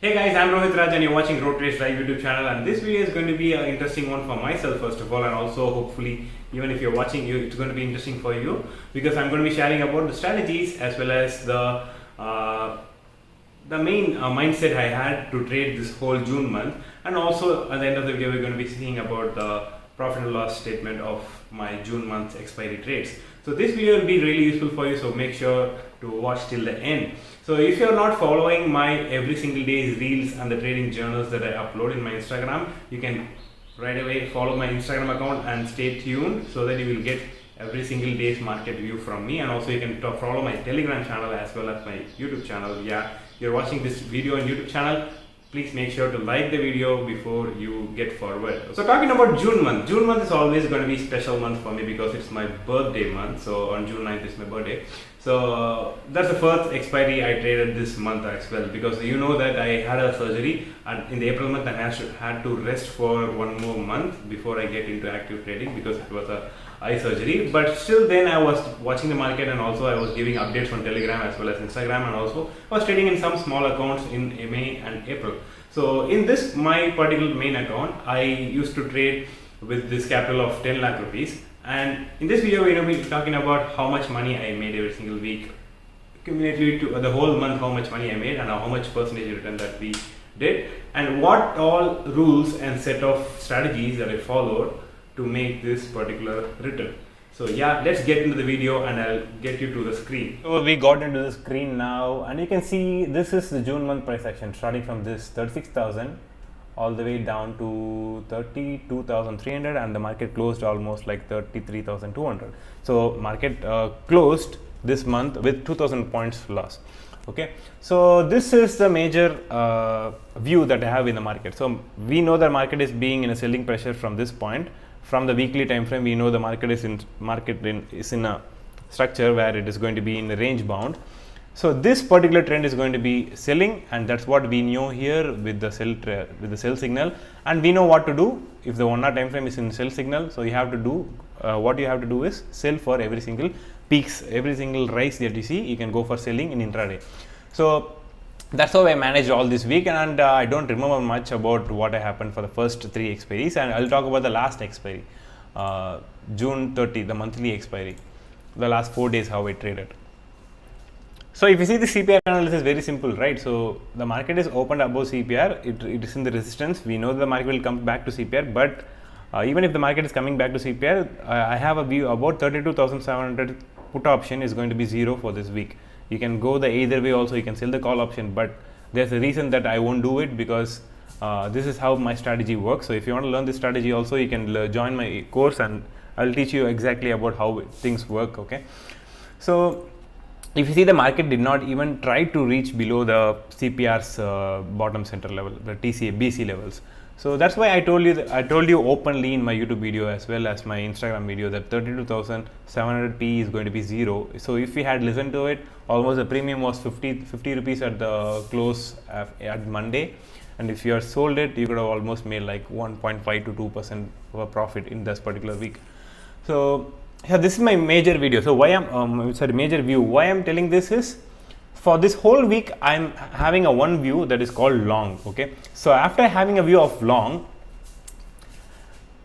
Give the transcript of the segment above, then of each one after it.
Hey guys, I'm Rho Trades and you're watching Rho Trades live YouTube channel, and this video is going to be an interesting one for myself first of all, and also hopefully even if you're watching it's going to be interesting for you because I'm going to be sharing about the strategies as well as the main mindset I had to trade this whole June month, and also at the end of the video we're going to be seeing about the profit and loss statement of my June month expiry trades. So this video will be really useful for you, so make sure to watch till the end. So if you're not following my every single day's reels and the trading journals that I upload in my Instagram, you can right away follow my Instagram account and stay tuned so that you will get every single day's market view from me, and also you can follow my Telegram channel as well as my YouTube channel. Yeah, you're watching this video on YouTube channel, please make sure to like the video before you get forward. So talking about June month is always going to be a special month for me because it's my birthday month. So on June 9th is my birthday. So that's the first expiry I traded this month as well, because you know that I had a surgery and in the April month I had to rest for one more month before I get into active trading because it was a eye surgery. But still then I was watching the market, and also I was giving updates on Telegram as well as Instagram, and also I was trading in some small accounts in May and April. So in this my particular main account, I used to trade with this capital of 10 lakh rupees, and in this video we're going to be talking about how much money I made every single week, cumulatively to the whole month, how much money I made and how much percentage return that we did, and what all rules and set of strategies that I followed to make this particular return. So yeah, let's get into the video and I'll get you to the screen. So we got into the screen now, and you can see this is the June month price action starting from this 36,000 all the way down to 32,300, and the market closed almost like 33,200. So market closed this month with 2,000 points loss. Okay, so this is the major view that I have in the market. So we know the market is being in a selling pressure from this point. From the weekly time frame, we know the market is in a structure where it is going to be in the range bound. So this particular trend is going to be selling, and that's what we know here with the sell signal. And we know what to do if the 1 hour time frame is in sell signal. So you have to do what you have to do is sell for every single peaks, every single rise that you see. You can go for selling in intraday. So that's how I managed all this week, and I don't remember much about what happened for the first 3 expiries, and I'll talk about the last expiry, June 30, the monthly expiry, the last 4 days how I traded. So if you see the CPR analysis, very simple, right? So the market is opened above CPR, it is in the resistance. We know the market will come back to CPR, but even if the market is coming back to CPR, I have a view about 32,700 put option is going to be 0 for this week. You can go the either way also, you can sell the call option, but there's a reason that I won't do it because this is how my strategy works. So if you want to learn this strategy also, you can join my course and I'll teach you exactly about how things work. Okay, so if you see, the market did not even try to reach below the CPR's bottom center level, the TCA, BC levels. So that's why I told you openly in my YouTube video as well as my Instagram video that 32,700 P is going to be 0. So if we had listened to it, almost the premium was 50 rupees at the close at Monday, and if you had sold it, you could have almost made like 1.5 to 2% of a profit in this particular week. So yeah, this is my major video. So why major view. Why I'm telling this is, for this whole week I'm having a one view that is called long. Okay, so after having a view of long,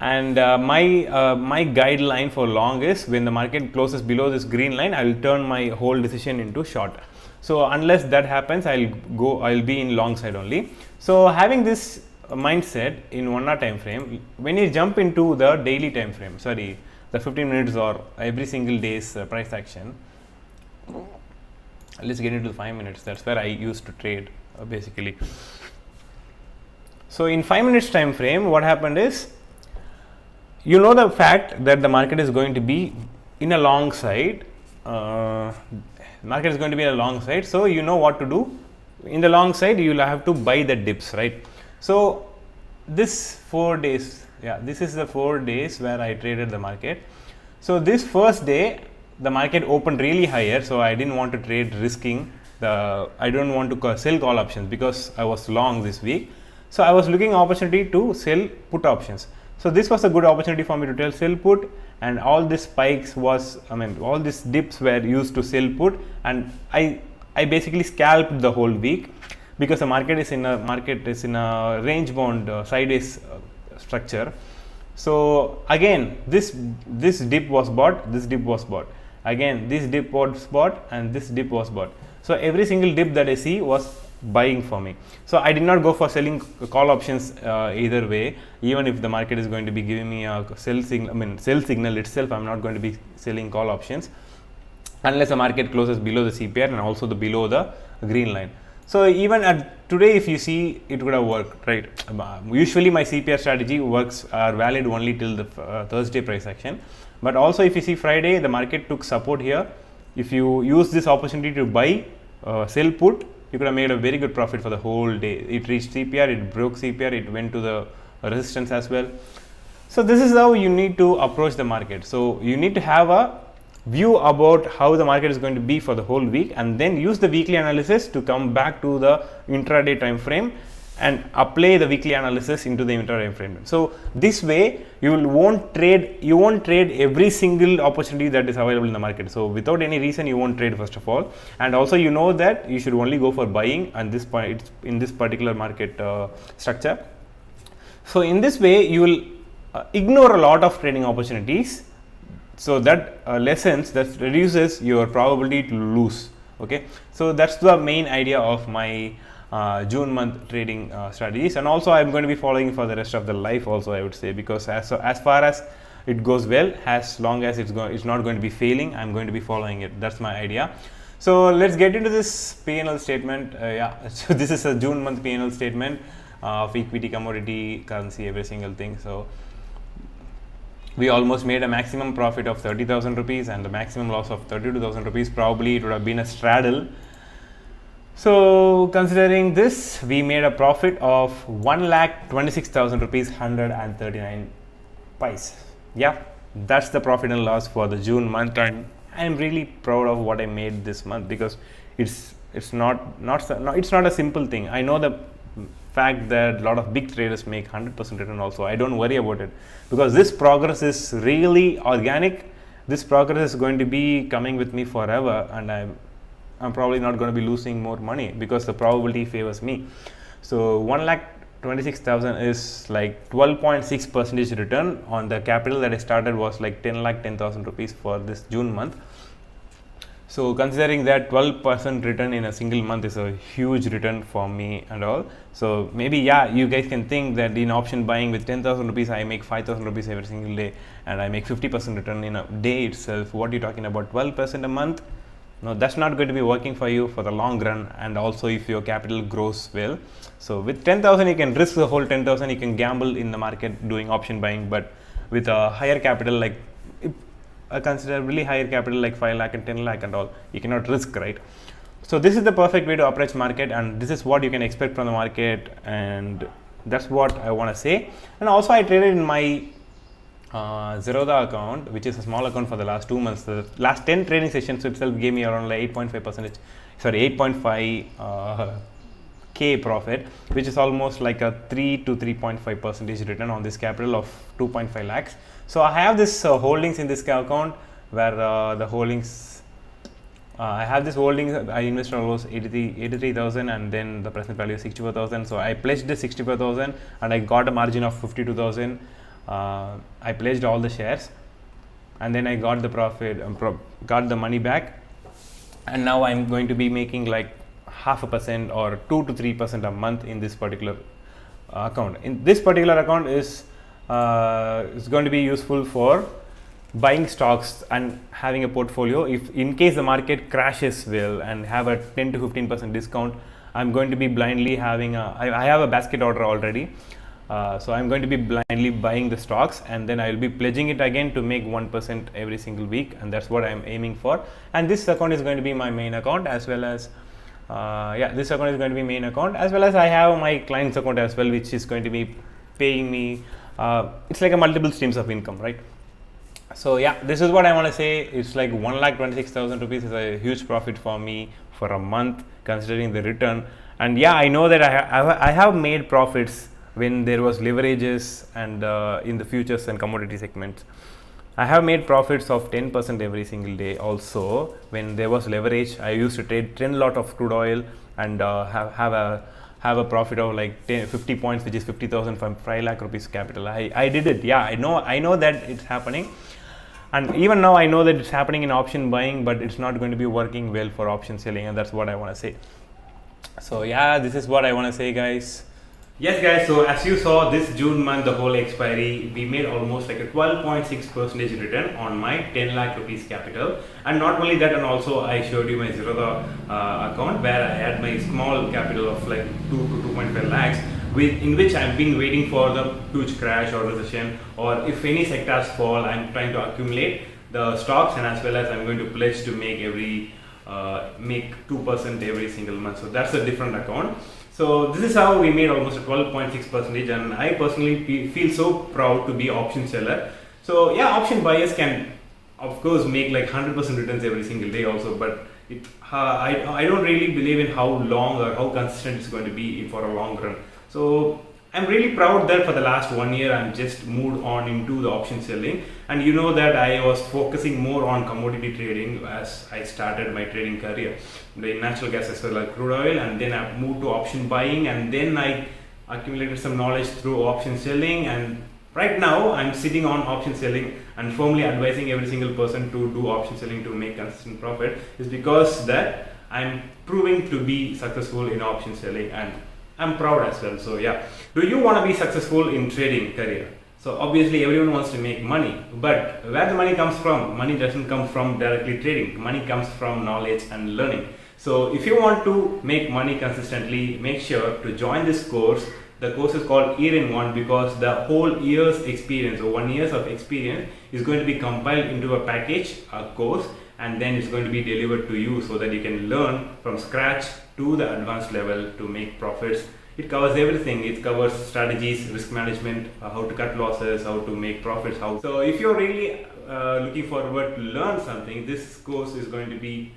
and my guideline for long is when the market closes below this green line, I will turn my whole decision into short. So unless that happens, I'll be in long side only. So having this mindset in 1 hour time frame, when you jump into the daily time frame, the 15 minutes or every single day's price action, let's get into the 5 minutes. That's where I used to trade basically. So in 5 minutes time frame, what happened is, you know the fact that the market is going to be in a long side. Market is going to be in a long side, so you know what to do. In the long side, you will have to buy the dips, right? So this 4 days, this is the 4 days where I traded the market. So this first day, the market opened really higher, so I didn't want to trade risking I don't want to sell call options because I was long this week. So I was looking opportunity to sell put options. So this was a good opportunity for me to sell put, and all these spikes all these dips were used to sell put, and I basically scalped the whole week. because the market is in a range bound sideways structure. So again this dip was bought, this dip was bought, again this dip was bought, and this dip was bought. So every single dip that I see was buying for me. So I did not go for selling call options either way. Even if the market is going to be giving me a sell signal itself, I'm not going to be selling call options unless the market closes below the CPR and also below the green line. So even at today, if you see, it would have worked, right? Usually my CPR strategy are valid only till the Thursday price action. But also if you see Friday, the market took support here. If you use this opportunity to buy, sell put, you could have made a very good profit for the whole day. It reached CPR, it broke CPR, it went to the resistance as well. So this is how you need to approach the market. So you need to have a view about how the market is going to be for the whole week, and then use the weekly analysis to come back to the intraday time frame and apply the weekly analysis into the intraday frame. So this way you won't trade every single opportunity that is available in the market. So without any reason you won't trade, first of all, and also you know that you should only go for buying at this point in this particular market structure. So in this way you will ignore a lot of trading opportunities. So that that reduces your probability to lose. Okay, so that's the main idea of my June month trading strategies, and also I'm going to be following for the rest of the life also, I would say, because as far as it goes well, as long as it's not going to be failing, I'm going to be following it. That's my idea. So let's get into this P&L statement. So this is a June month P&L statement of equity, commodity, currency, every single thing. So we almost made a maximum profit of 30,000 rupees and the maximum loss of 32,000 rupees. Probably it would have been a straddle. So considering this, we made a profit of 1,26,000 rupees 139 pice. Yeah, that's the profit and loss for the June month, and I'm really proud of what I made this month, because it's not a simple thing. I know the fact that a lot of big traders make 100% return also. I don't worry about it, because this progress is really organic. This progress is going to be coming with me forever, and I'm probably not going to be losing more money because the probability favors me. So 1,26,000 is like 12.6% return on the capital that I started was like 10,10,000 rupees for this June month. So considering that 12% return in a single month is a huge return for me and all. So maybe, yeah, you guys can think that in option buying with 10,000 rupees, I make 5,000 rupees every single day and I make 50% return in a day itself. What are you talking about, 12% a month? No, that's not going to be working for you for the long run, and also if your capital grows well. So with 10,000, you can risk the whole 10,000, you can gamble in the market doing option buying, but with a higher capital, like a considerably higher capital like 5 lakh and 10 lakh and all, you cannot risk, right? So this is the perfect way to approach market, and this is what you can expect from the market, and that's what I want to say. And also I traded in my Zerodha account, which is a small account, for the last 2 months. The last 10 trading sessions itself gave me around like 8.5 K profit, which is almost like a 3 to 3.5% return on this capital of 2.5 lakhs. So I have this holdings in this account where the holdings, I have this holdings, I invested almost 83,000 and then the present value is 64,000. So I pledged the 64,000 and I got a margin of 52,000. I pledged all the shares and then I got the profit, got the money back, and now I'm going to be making like 0.5% or 2 to 3% a month in this particular account. In this particular account is going to be useful for buying stocks and having a portfolio. If in case the market crashes well and have a 10 to 15% discount, I'm going to be blindly having I have a basket order already. So I'm going to be blindly buying the stocks, and then I will be pledging it again to make 1% every single week, and that's what I'm aiming for. And this account is going to be my main account, as well as this account is going to be main account, as well as I have my client's account as well, which is going to be paying me. It's like a multiple streams of income, right? So yeah, this is what I want to say. It's like 1,26,000 rupees is a huge profit for me for a month, considering the return. And yeah, I know that I have made profits when there was leverages and in the futures and commodity segments. I have made profits of 10% every single day. Also, when there was leverage, I used to trade 10 lot of crude oil and have a profit of like 50 points, which is 50,000 from 5 lakh rupees capital. I did it. Yeah, I know that it's happening, and even now I know that it's happening in option buying, but it's not going to be working well for option selling, and that's what I want to say. So yeah, this is what I want to say, guys. Yes, guys, so as you saw, this June month, the whole expiry, we made almost like a 12.6% return on my 10 lakh rupees capital. And not only that, and also I showed you my Zerodha account where I had my small capital of like 2 to 2.5 lakhs, in which I've been waiting for the huge crash or recession, or if any sectors fall, I'm trying to accumulate the stocks, and as well as I'm going to pledge to make make 2% every single month. So that's a different account. So this is how we made almost a 12.6%, and I personally feel so proud to be option seller. So yeah, option buyers can of course make like 100% returns every single day also, but I don't really believe in how long or how consistent it's going to be for a long run. So I'm really proud that for the last 1 year I'm just moved on into the option selling, and you know that I was focusing more on commodity trading as I started my trading career, the natural gas as well as crude oil, and then I moved to option buying, and then I accumulated some knowledge through option selling, and right now I'm sitting on option selling and firmly advising every single person to do option selling to make consistent profit, is because that I'm proving to be successful in option selling, and I'm proud as well. So yeah, do you want to be successful in trading career? So obviously everyone wants to make money, but where the money comes from? Money doesn't come from directly trading. Money comes from knowledge and learning. So if you want to make money consistently, make sure to join this course. The course is called Year in One, because the whole year's experience, or 1 year of experience, is going to be compiled into a package, a course, and then it's going to be delivered to you so that you can learn from scratch to the advanced level to make profits. It covers everything. It covers strategies, risk management, how to cut losses, how to make profits. So if you're really looking forward to learn something, this course is going to be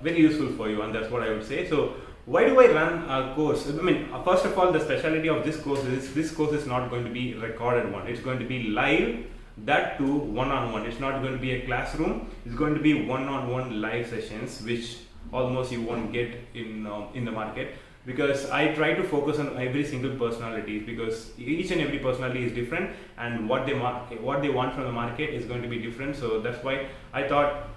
very useful for you, and that's what I would say. So why do I run a course? I mean, first of all, the specialty of this course is not going to be recorded one. It's going to be live, that too one-on-one. It's not going to be a classroom. It's going to be one-on-one live sessions, which almost you won't get in the market, because I try to focus on every single personality, because each and every personality is different, and what they want from the market is going to be different. So that's why I thought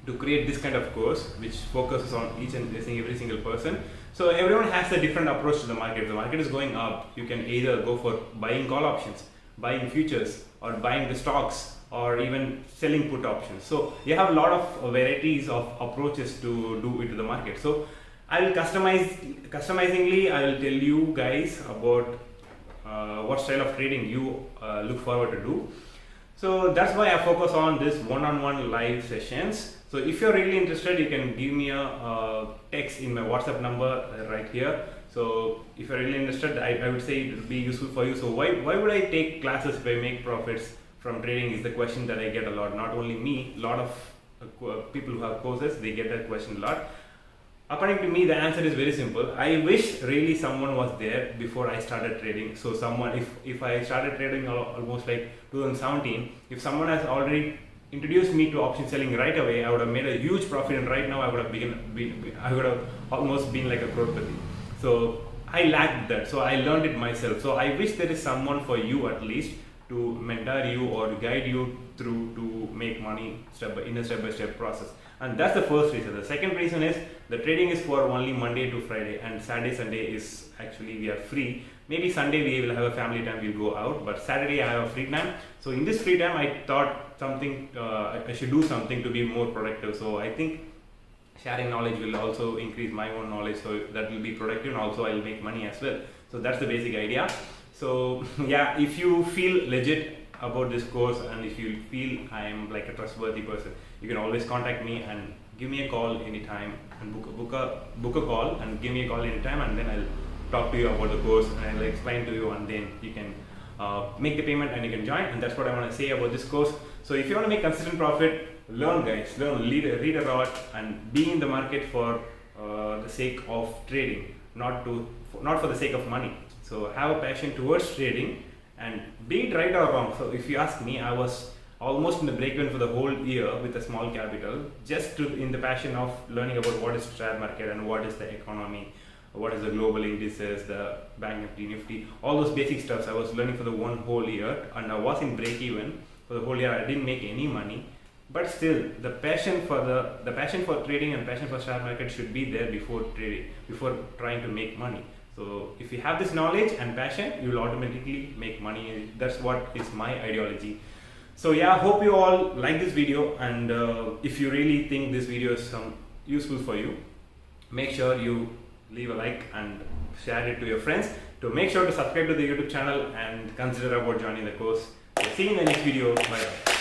to create this kind of course which focuses on each and every single person. So everyone has a different approach to the market. The market is going up. You can either go for buying call options, buying futures, or buying the stocks, or even selling put options. So you have a lot of varieties of approaches to do into the market. So I will customizingly I will tell you guys about what style of trading you look forward to do. So that's why I focus on this one-on-one live sessions. So if you're really interested, you can give me a text in my WhatsApp number right here. So if you're really interested, I would say it would be useful for you. So why would I take classes if I make profits from trading, is the question that I get a lot. Not only me, a lot of people who have courses, they get that question a lot. According to me, the answer is very simple. I wish really someone was there before I started trading. So someone, if I started trading almost like 2017, if someone has already introduced me to option selling right away, I would have made a huge profit, and right now I would have almost been like a crorepati. So I lacked that. So I learned it myself. So I wish there is someone for you at least to mentor you or to guide you through to make money in a step-by-step process. And that's the first reason. The second reason is the trading is for only Monday to Friday, and Saturday, Sunday is actually we are free. Maybe Sunday we will have a family time, we'll go out, but Saturday I have a free time. So in this free time I thought I should do something to be more productive. So I think sharing knowledge will also increase my own knowledge, so that will be productive, and also I will make money as well. So that's the basic idea. So yeah, if you feel legit about this course, and if you feel I am like a trustworthy person, you can always contact me and give me a call anytime, and book a call and give me a call anytime, and then I'll talk to you about the course and I'll explain to you, and then you can make the payment and you can join. And that's what I want to say about this course. So if you want to make consistent profit, learn guys, read a lot, and be in the market for the sake of trading, not for the sake of money. So have a passion towards trading, and be it right or wrong. So if you ask me, I was almost in the break even for the whole year with a small capital, just to in the passion of learning about what is share market and what is the economy, what is the global indices, the bank nifty, all those basic stuffs I was learning for the one whole year, and I was in break even for the whole year. I didn't make any money, but still the passion for the passion for trading and passion for share market should be there before trading, before trying to make money. So if you have this knowledge and passion, you will automatically make money. That's what is my ideology. So yeah, hope you all like this video, and if you really think this video is useful for you, make sure you leave a like and share it to your friends. To make sure to subscribe to the YouTube channel and consider about joining the course. See you in the next video. Bye.